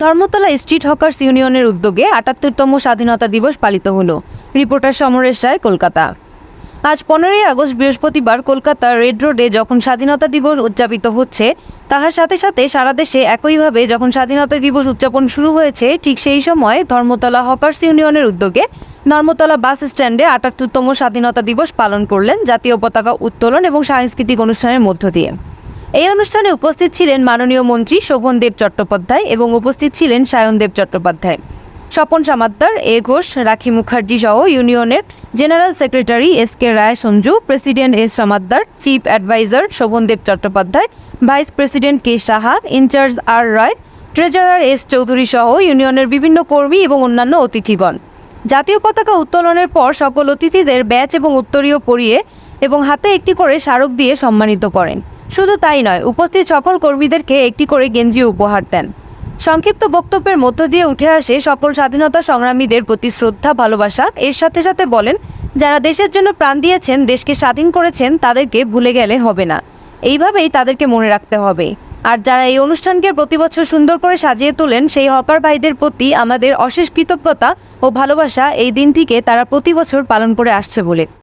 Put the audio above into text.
Dharmatala street hawkers ইউনিয়নের উদ্যোগে ৭৮তম স্বাধীনতা দিবস পালিত হলো। রিপোর্টার সমরেশ রায়, কলকাতা। আজ ১৫ই আগস্ট বৃহস্পতিবার কলকাতার রেড রোডে যখন স্বাধীনতা দিবস উদযাপিত হচ্ছে, তাহার সাথে সাথে সারা দেশে একইভাবে যখন স্বাধীনতা দিবস উদযাপন শুরু হয়েছে, ঠিক সেই সময় ধর্মতলা হকার্স ইউনিয়নের উদ্যোগে ধর্মতলা বাস স্ট্যান্ডে ৭৮তম স্বাধীনতা দিবস পালন করলেন জাতীয় পতাকা উত্তোলন এবং সাংস্কৃতিক অনুষ্ঠানের মধ্য দিয়ে। এই অনুষ্ঠানে উপস্থিত ছিলেন মাননীয় মন্ত্রী শোভনদেব চট্টোপাধ্যায় এবং উপস্থিত ছিলেন সায়নদেব চট্টোপাধ্যায়, স্বপন সামাদ্দার, এ ঘোষ, রাখি মুখার্জি সহ ইউনিয়নের general secretary S K Roy Sanju, president S Samaddar, chief adviser Sobhandeb Chattopadhyay, vice president K Saha, incharge R Roy, treasurer S Chowdhury সহ ইউনিয়নের বিভিন্ন কর্মী এবং অন্যান্য অতিথিগণ। জাতীয় পতাকা উত্তোলনের পর সকল অতিথিদের ব্যাচ এবং উত্তরীয় পরিয়ে এবং হাতে একটি করে স্মারক দিয়ে সম্মানিত করেন। শুধু তাই নয়, উপস্থিত সকল কর্মীদেরকে একটি করে গেঞ্জি উপহার দেন। সংক্ষিপ্ত বক্তব্যের মধ্য দিয়ে উঠে আসে সকল স্বাধীনতা সংগ্রামীদের প্রতি শ্রদ্ধা, ভালোবাসা। এর সাথে সাথে বলেন, যারা দেশের জন্য প্রাণ দিয়েছেন, দেশকে স্বাধীন করেছেন, তাদেরকে ভুলে গেলে হবে না, এইভাবেই তাদেরকে মনে রাখতে হবে। আর যারা এই অনুষ্ঠানকে প্রতি বছর সুন্দর করে সাজিয়ে তোলেন, সেই হকার ভাইদের প্রতি আমাদের অশেষ কৃতজ্ঞতা ও ভালোবাসা এই দিনটিকে তারা প্রতি বছর পালন করে আসছে বলে।